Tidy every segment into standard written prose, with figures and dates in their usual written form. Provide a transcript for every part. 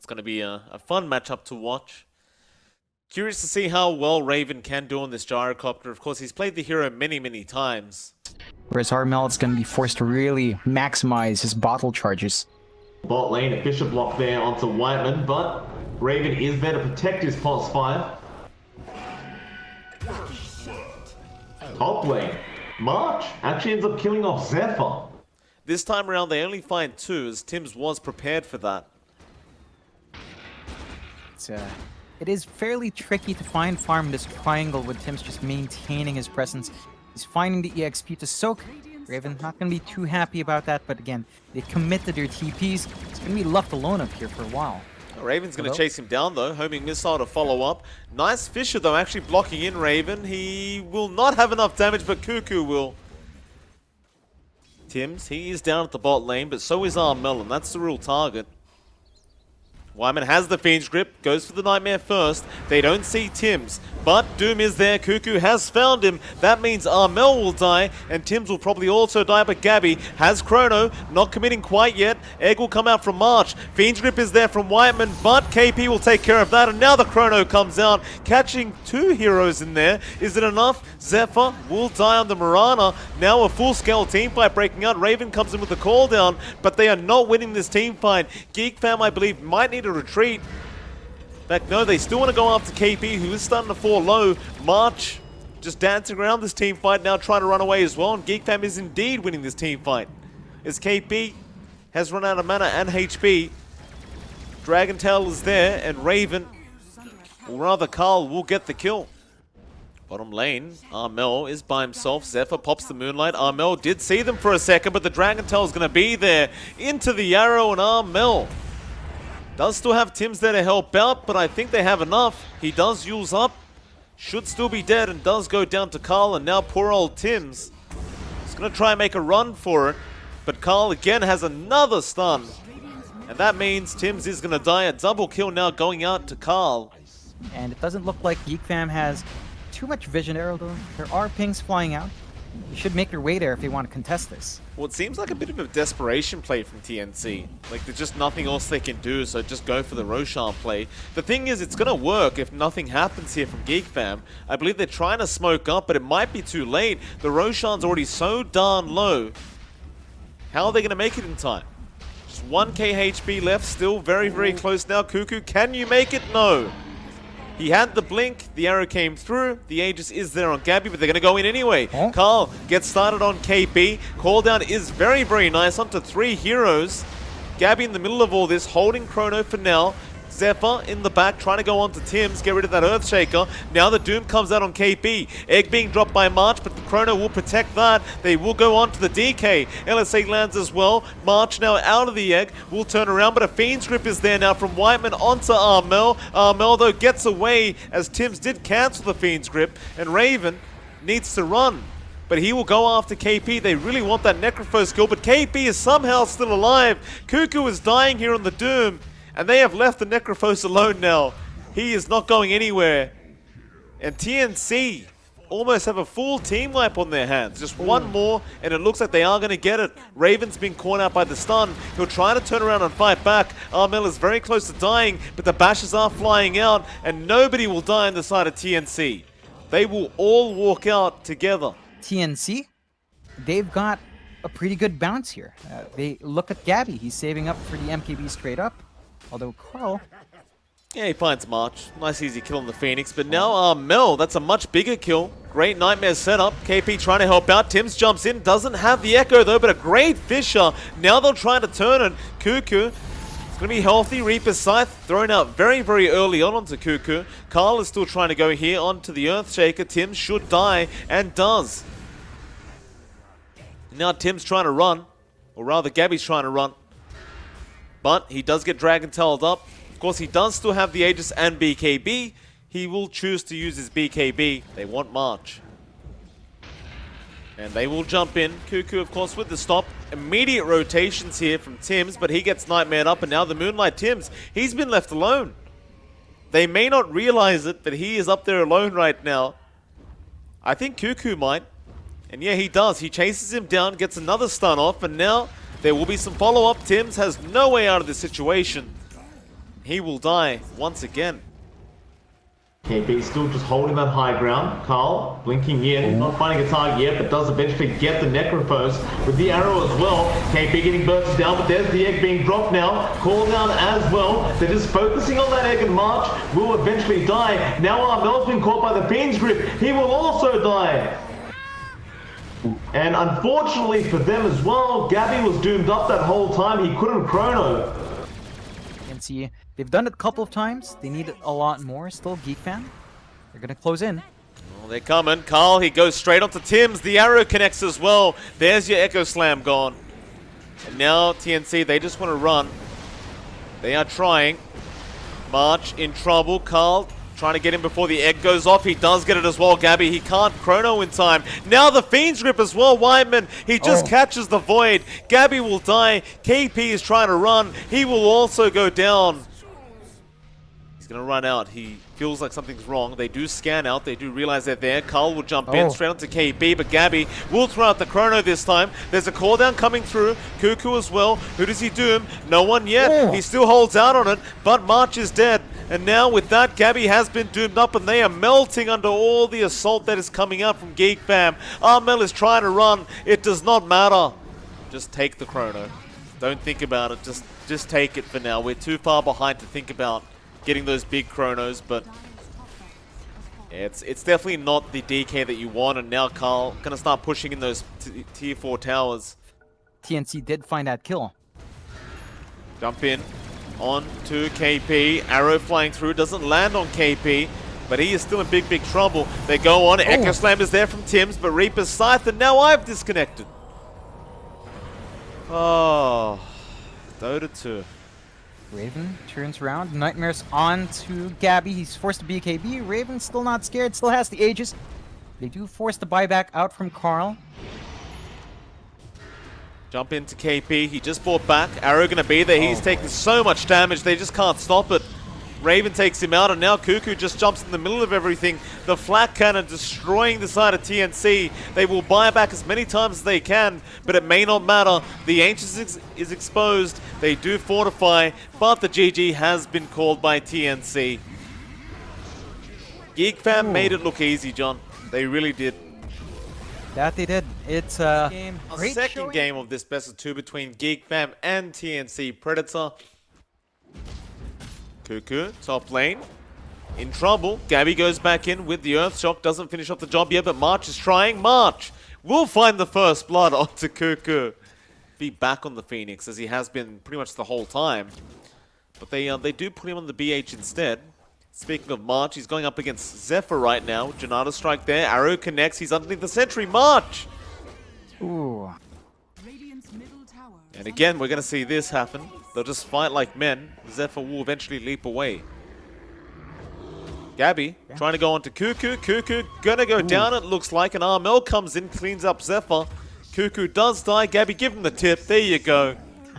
going to be a fun matchup to watch. Curious to see how well Raven can do on this gyrocopter. Of course, he's played the hero many, many times. Whereas Armel is going to be forced to really maximize his bottle charges. Bot lane, a Bishop block there onto Whiteman, but Raven is there to protect his pulse 5. Top lane, March actually ends up killing off Zephyr. This time around, they only find 2, as Tims was prepared for that. It is fairly tricky to find farm in this triangle with Tims just maintaining his presence. He's finding the EXP to soak. Raven not going to be too happy about that, but again, they commit to their TPs. It's going to be left alone up here for a while. Raven's going to chase him down though, homing missile to follow up. Nice Fisher though, actually blocking in Raven. He will not have enough damage, but Cuckoo will. Tims, he is down at the bot lane, but so is Armel, and that's the real target. Wyman has the Fiend's Grip, goes for the Nightmare first. They don't see Tims, but Doom is there. Cuckoo has found him. That means Armel will die, and Tims will probably also die, but Gabby has Chrono, not committing quite yet. Egg will come out from March. Fiend's Grip is there from Whiteman, but KP will take care of that, and now the Chrono comes out, catching 2 heroes in there. Is it enough? Zephyr will die on the Mirana. Now a full-scale team fight breaking out. Raven comes in with the call down, but they are not winning this team fight. Geekfam, I believe, might need to retreat. In fact, no, they still want to go after KP, who is starting to fall low. March just dancing around this team fight, now trying to run away as well, and Geekfam is indeed winning this team fight. As KP has run out of mana and HP, Dragon Tail is there, and Raven, or rather Carl, will get the kill. Bottom lane, Armel is by himself. Zephyr pops the Moonlight. Armel did see them for a second, but the Dragon Tail is going to be there. Into the arrow, and Armel does still have Tims there to help out, but I think they have enough. He does use up, should still be dead, and does go down to Carl, and now poor old Tims is going to try and make a run for it, but Carl again has another stun, and that means Tims is going to die. A double kill now going out to Carl. And it doesn't look like Geekfam has too much vision arrow though. There are pings flying out. They should make their way there if they want to contest this. Well, it seems like a bit of a desperation play from TNC. Like, there's just nothing else they can do, so just go for the Roshan play. The thing is, it's going to work if nothing happens here from Geekfam. I believe they're trying to smoke up, but it might be too late. The Roshan's already so darn low. How are they going to make it in time? Just 1k HP left, still very, very close now. Cuckoo, can you make it? No. He had the blink, the arrow came through, the Aegis is there on Gabby, but they're going to go in anyway. Carl gets started on KP. Call down is very, very nice, onto 3 heroes. Gabby in the middle of all this, holding Chrono for now. Zephyr in the back, trying to go on to Tims, get rid of that Earthshaker. Now the Doom comes out on KP. Egg being dropped by March, but the Chrono will protect that. They will go on to the DK. LSA lands as well. March now out of the Egg, will turn around, but a Fiend's Grip is there now from Whiteman onto Armel. Armel, though, gets away as Tims did cancel the Fiend's Grip, and Raven needs to run. But he will go after KP. They really want that Necrophos kill, but KP is somehow still alive. Cuckoo is dying here on the Doom, and they have left the Necrophos alone now. He is not going anywhere. And TNC almost have a full team wipe on their hands. Just one more, and it looks like they are going to get it. Raven's been caught out by the stun. He'll try to turn around and fight back. Armel is very close to dying, but the bashes are flying out, and nobody will die on the side of TNC. They will all walk out together. TNC, they've got a pretty good bounce here. They look at Gabby. He's saving up for the MKB straight up. Although Carl... Yeah, he finds March. Nice easy kill on the Phoenix. But now Armel, that's a much bigger kill. Great Nightmare setup. KP trying to help out. Tims jumps in. Doesn't have the Echo though, but a great Fisher. Now they'll try to turn it. Cuckoo. It's going to be healthy. Reaper's Scythe thrown out very, very early on onto Cuckoo. Carl is still trying to go here onto the Earthshaker. Tims should die, and does. Now Tim's trying to run. Or rather, Gabby's trying to run. But he does get Dragon Tailed up. Of course, he does still have the Aegis and BKB. He will choose to use his BKB. They want March. And they will jump in. Cuckoo, of course, with the stop. Immediate rotations here from Tims, but he gets Nightmared up, and now the Moonlight Tims, he's been left alone. They may not realize it, but he is up there alone right now. I think Cuckoo might. And yeah, he does. He chases him down, gets another stun off, and now there will be some follow-up. Tims has no way out of this situation. he will die once again. KP still just holding that high ground. Carl blinking in, not finding a target yet, but does eventually get the Necrophos with the arrow as well. KP getting bursts down, but there's the egg being dropped now. Call down as well. They're just focusing on that egg, and March will eventually die. Now Armel's been caught by the Fiend's grip. He will also die. And unfortunately for them as well, Gabby was doomed up that whole time. He couldn't chrono. You can see they've done it a couple of times. They need a lot more. Still, Geekfam, they're gonna close in. Oh, they're coming. Carl, he goes straight onto Tim's. The arrow connects as well. There's your Echo Slam gone. And now TNC, they just want to run. They are trying. March in trouble. Carl trying to get him before the egg goes off. He does get it as well, Gabby. He can't chrono in time. Now the Fiend's Grip as well. Whiteman, he just catches the Void. Gabby will die. KP is trying to run. He will also go down. He's going to run out. He feels like something's wrong. They do scan out. They do realize they're there. Carl will jump in straight onto KB, but Gabby will throw out the chrono this time. There's a call down coming through. Cuckoo as well. Who does he doom? No one yet. He still holds out on it, but March is dead. And now with that, Gabby has been doomed up, and they are melting under all the assault that is coming out from Geekfam. Armel is trying to run. It does not matter. Just take the chrono. Don't think about it. Just take it for now. We're too far behind to think about getting those big chronos, but it's definitely not the DK that you want. And now Carl gonna start pushing in those tier 4 towers. TNC did find that kill. Jump in on to KP. Arrow flying through, doesn't land on KP, but he is still in big trouble. They go on. Echo Slam is there from Tim's, but Reaper's Scythe, and now I've disconnected. Oh, Dota 2. Raven turns around. Nightmares on to Gabby. He's forced to BKB. Raven still not scared, still has the Aegis. They do force the buyback out from Carl. Jump into KP. He just bought back. Arrow gonna be there. He's taking so much damage. They just can't stop it. Raven takes him out, and now Cuckoo just jumps in the middle of everything. The flak cannon destroying the side of TNC. They will buy back as many times as they can, but it may not matter. The Ancient is exposed. They do fortify, but the GG has been called by TNC. Geekfam made it look easy, John. They really did. That they did. It's a second game of this best of 2 between Geekfam and TNC Predator. Cuckoo, top lane, in trouble. Gabby goes back in with the Earth Shock. Doesn't finish off the job yet, but March is trying. March will find the first blood onto Cuckoo. Be back on the Phoenix, as he has been pretty much the whole time. But they do put him on the BH instead. Speaking of March, he's going up against Zephyr right now. Janata strike there. Arrow connects. He's underneath the sentry. March! Ooh. And again, we're going to see this happen. They'll just fight like men. Zephyr will eventually leap away. Gabby trying to go on to Cuckoo. Cuckoo gonna go down, it looks like. And Armel comes in, cleans up Zephyr. Cuckoo does die. Gabby, give him the tip. There you go.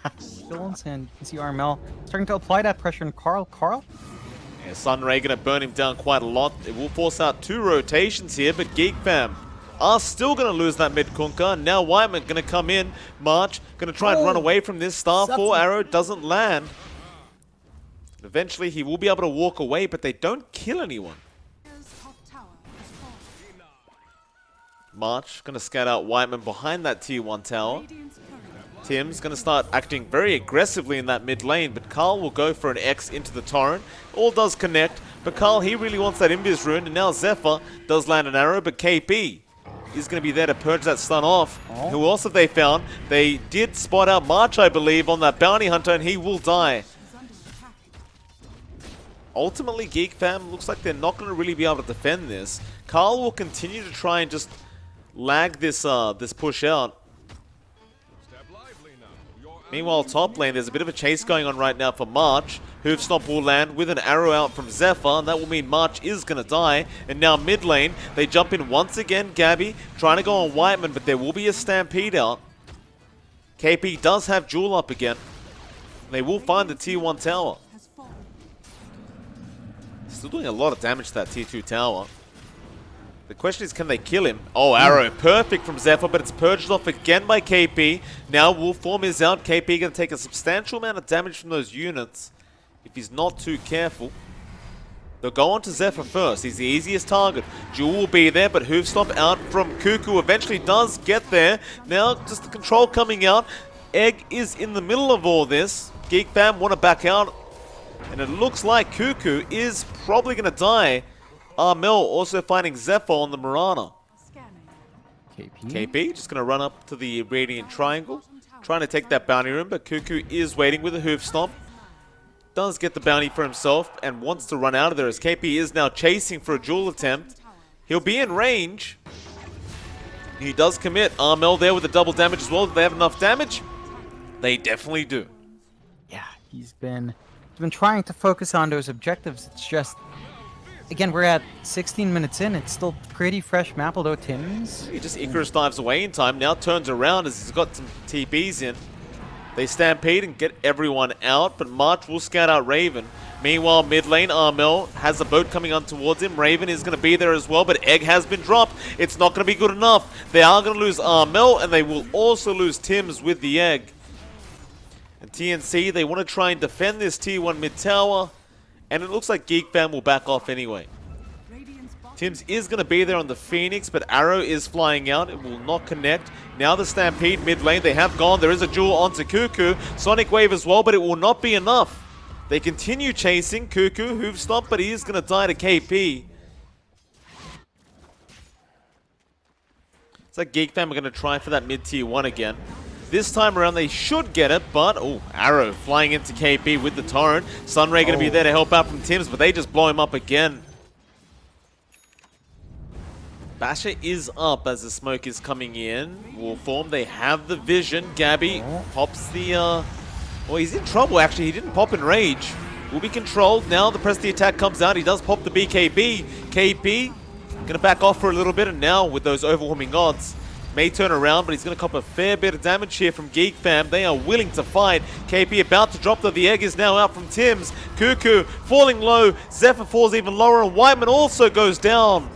And you can see Armel starting to apply that pressure on Carl. Yeah, Sunray gonna burn him down quite a lot. It will force out 2 rotations here, but Geekfam are still going to lose that mid Kunka. Now Whiteman going to come in. March going to try and run away from this. Star 4 arrow doesn't land. Eventually he will be able to walk away, but they don't kill anyone. March going to scout out Whiteman behind that tier 1 tower. Tim's going to start acting very aggressively in that mid lane, but Carl will go for an X into the torrent. All does connect, but Carl, he really wants that Invis rune, and now Zephyr does land an arrow, but KP is going to be there to purge that stun off. Who else have they found? They did spot out March, I believe, on that bounty hunter, and he will die. Ultimately, Geekfam looks like they're not going to really be able to defend this. Carl will continue to try and just lag this this push out. Meanwhile, top lane, there's a bit of a chase going on right now for March. Hoof Stomp will land with an arrow out from Zephyr, and that will mean March is going to die. And now mid lane, they jump in once again. Gabby trying to go on Whiteman, but there will be a stampede out. KP does have Jewel up again. They will find the tier 1 tower. Still doing a lot of damage to that tier 2 tower. The question is, can they kill him? Oh, arrow. Perfect from Zephyr, but it's purged off again by KP. Now Wolf Form is out. KP going to take a substantial amount of damage from those units. if he's not too careful. They'll go on to Zephyr first. He's the easiest target. Jewel will be there, but Hoofstomp out from Cuckoo eventually does get there. Now, just the control coming out. Egg is in the middle of all this. Geekfam want to back out. And it looks like Cuckoo is probably going to die. Armel also finding Zephyr on the Mirana. KP just going to run up to the Radiant Triangle. Trying to take that bounty room, but Cuckoo is waiting with a Hoofstomp. Does get the bounty for himself and wants to run out of there as KP is now chasing for a duel attempt. He'll be in range. He does commit. Armel there with the double damage as well. Do they have enough damage? They definitely do. Yeah, he's been trying to focus on those objectives. It's just, again, we're at 16 minutes in. It's still pretty fresh map, although Tim's... He just Icarus dives away in time. Now turns around as he's got some TPs in. They stampede and get everyone out, but March will scout out Raven. Meanwhile, mid lane, Armel has a boat coming on towards him. Raven is going to be there as well, but Egg has been dropped. It's not going to be good enough. They are going to lose Armel, and they will also lose Tims with the Egg. And TNC, they want to try and defend this T1 mid tower, and it looks like Geekfam will back off anyway. Tims is going to be there on the Phoenix, but Arrow is flying out. It will not connect. Now the Stampede mid lane. They have gone. There is a duel onto Cuckoo. Sonic Wave as well, but it will not be enough. They continue chasing Cuckoo. Hoofstomp, but he is going to die to KP. It's like Geekfam are going to try for that mid-tier 1 again. This time around, they should get it, but... Oh, Arrow flying into KP with the Torrent. Sunray going to be there to help out from Tims, but they just blow him up again. Basher is up as the smoke is coming in. Warform, they have the vision. Gabby pops the... Well, he's in trouble, actually. He didn't pop in Rage. Will be controlled. Now the press the attack comes out. He does pop the BKB. KP going to back off for a little bit, and now with those overwhelming odds, may turn around, but he's going to cop a fair bit of damage here from Geekfam. They are willing to fight. KP about to drop, though. The Egg is now out from Tims. Cuckoo falling low. Zephyr falls even lower, and Whiteman also goes down.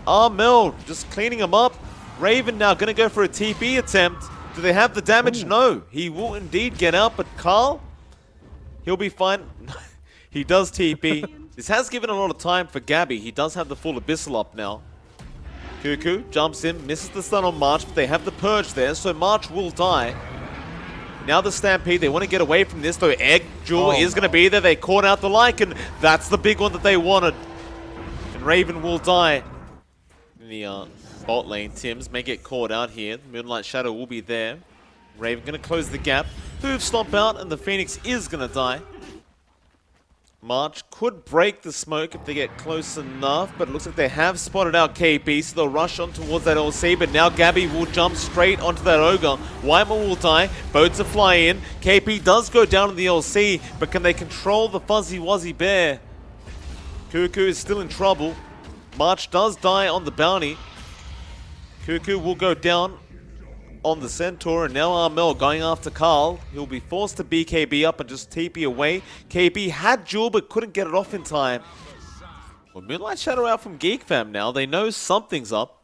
Armel just cleaning him up. Raven now going to go for a TP attempt. Do they have the damage? Ooh. No. He will indeed get out, but Carl, he'll be fine. He does TP. This has given a lot of time for Gabby. He does have the full Abyssal up now. Cuckoo jumps in, misses the stun on March, but they have the Purge there, so March will die. Now the Stampede, they want to get away from this, though Egg Jewel is going to be there. They caught out the Lycan. That's the big one that they wanted. And Raven will die. In the bot lane, Tims may get caught out here. Moonlight Shadow will be there. Raven going to close the gap. Hoofstomp out, and the Phoenix is going to die. March could break the smoke if they get close enough, but it looks like they have spotted out KP, so they'll rush on towards that LC, but now Gabby will jump straight onto that Ogre. Wyman will die, boats will fly in. KP does go down to the LC, but can they control the Fuzzy Wuzzy Bear? Cuckoo is still in trouble. March does die on the bounty. Cuckoo will go down on the Centaur, and now Armel going after Carl. He'll be forced to BKB up and just TP away. KB had Jewel but couldn't get it off in time. Well, Moonlight Shadow out from Geekfam now. They know something's up.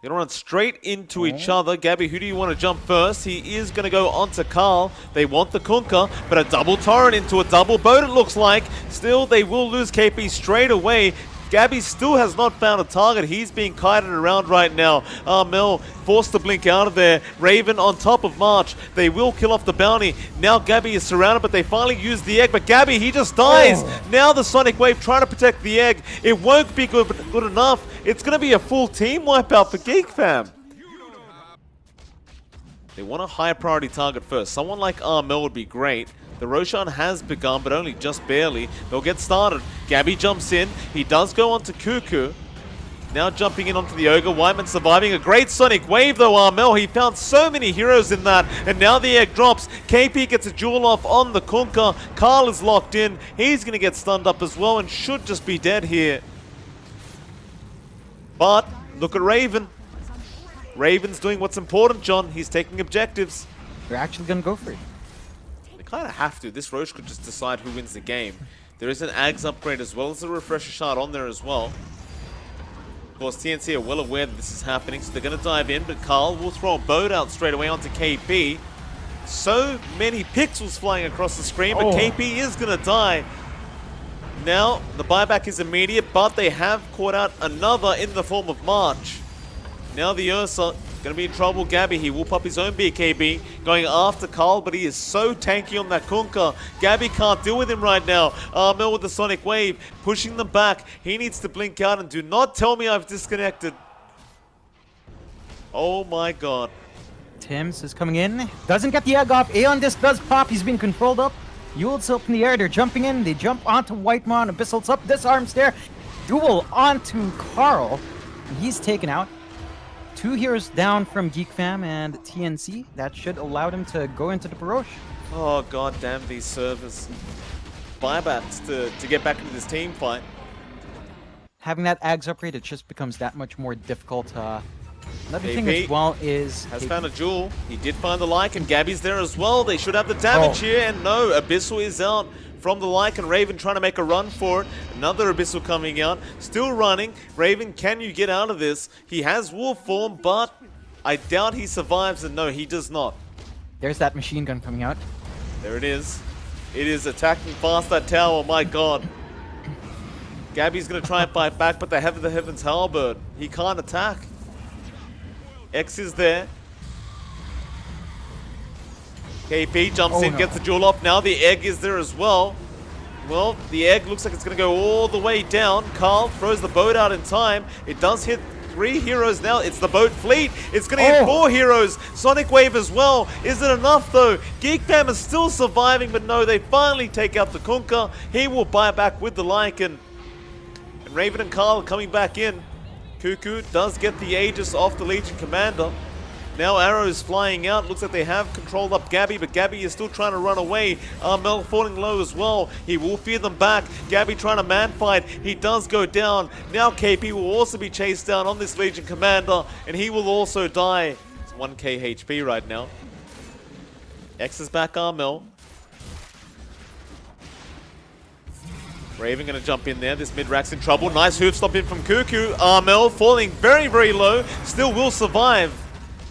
They're gonna run straight into each other. Gabby, who do you want to jump first? He is gonna go onto Carl. They want the Kunkka, but a double torrent into a double boat it looks like. Still, they will lose KP straight away. Gabby still has not found a target. He's being kited around right now. Armel forced to blink out of there. Raven on top of March. They will kill off the bounty. Now Gabby is surrounded, but they finally use the Egg. But Gabby, he just dies. Now the Sonic Wave trying to protect the Egg. It won't be good enough. It's going to be a full team wipeout for Geekfam. They want a high priority target first. Someone like Armel would be great. The Roshan has begun, but only just barely. They'll get started. Gabby jumps in. He does go onto Cuckoo. Now jumping in onto the Ogre. Wyman surviving a great Sonic Wave, though, Armel. He found so many heroes in that. And now the Egg drops. KP gets a jewel off on the Kunkka. Carl is locked in. He's going to get stunned up as well and should just be dead here. But look at Raven. Raven's doing what's important, John. He's taking objectives. They're actually going to go for it. Kind of have to. This Roche could just decide who wins the game. There is an Ags upgrade as well as a Refresher Shard on there as well. Of course, TNC are well aware that this is happening, so they're going to dive in, but Carl will throw a boat out straight away onto KP. So many pixels flying across the screen, but Oh. KP is going to die. Now, the buyback is immediate, but they have caught out another in the form of March. Now the Ursa going to be in trouble. Gabby, he will pop his own BKB, going after Carl, but he is so tanky on that Kunkka. Gabby can't deal with him right now. Mel with the Sonic Wave, pushing them back. He needs to blink out, and do not tell me I've disconnected. Oh my god. Tims is coming in. Doesn't get the egg off. Aeon Disc does pop. He's being controlled up. Yule's up in the air. They're jumping in. They jump onto Whitemon. Abyssal's up. Disarms there. Duel onto Carl. And he's taken out. 2 heroes down from Geekfam and TNC. That should allow them to go into the Baroche. Oh god damn these servers. Buybacks to get back into this team fight. Having that Ags upgrade, it just becomes that much more difficult. Another thing AP as well is... Has found a jewel. He did find the Lycan. Gabby's there as well. They should have the damage here. And no, Abyssal is out from the Lycan. Raven trying to make a run for it. Another Abyssal coming out. Still running. Raven, can you get out of this? He has wolf form, but I doubt he survives. And no, he does not. There's that machine gun coming out. There it is. It is attacking fast that tower. My god. Gabby's going to try and fight back, but they have the Heaven's Halberd. He can't attack. X is there. KP jumps in, no. gets the jewel off. Now the egg is there as well. Well, the egg looks like it's going to go all the way down. Carl throws the boat out in time. It does hit 3 heroes now. It's the boat fleet. It's going to hit 4 heroes. Sonic Wave as well. Is it enough though? Geekfam is still surviving, but no, they finally take out the Kunkka. He will buy back with the Lycan. And Raven and Carl are coming back in. Cuckoo does get the Aegis off the Legion Commander. Now arrows flying out. Looks like they have controlled up Gabby, but Gabby is still trying to run away. Mel falling low as well. He will fear them back. Gabby trying to man fight. He does go down. Now KP will also be chased down on this Legion Commander, and he will also die. It's 1k HP right now. X is back Mel. Raven going to jump in there. This mid-rack's in trouble. Nice hoof stop in from Cuckoo. Armel falling very, very low. Still will survive.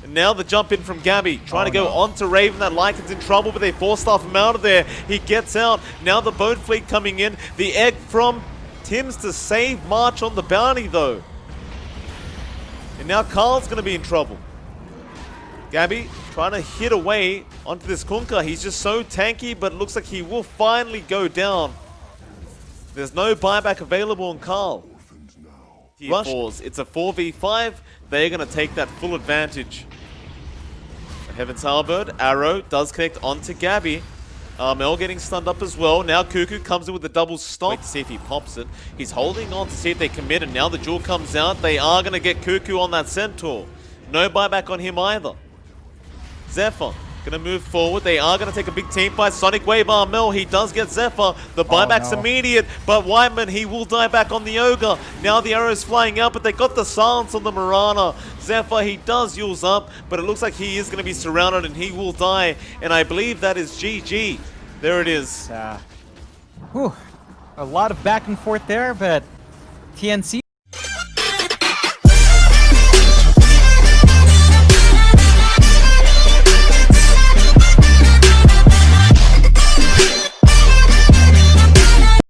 And now the jump in from Gabby. Trying to go onto Raven. That Lycan's in trouble, but they force-staff him out of there. He gets out. Now the boat fleet coming in. The egg from Tims to save March on the bounty, though. And now Carl's going to be in trouble. Gabby trying to hit away onto this Kunkka. He's just so tanky, but it looks like he will finally go down. There's no buyback available on Carl. Tier 4s. It's a 4v5. They're going to take that full advantage. Heaven's Halberd. Arrow does connect onto Gabby. Mel getting stunned up as well. Now Cuckoo comes in with a double stop. Wait to see if he pops it. He's holding on to see if they commit, and now the jewel comes out. They are going to get Cuckoo on that Centaur. No buyback on him either. Zephyr gonna move forward. They are gonna take a big team fight. Sonic Wave Mel. He does get Zephyr. The buyback's immediate, but Whiteman, he will die back on the Ogre. Now the arrow's flying out, but they got the silence on the Mirana. Zephyr, he does use up, but it looks like he is gonna be surrounded and he will die. And I believe that is GG. There it is. A lot of back and forth there, but TNC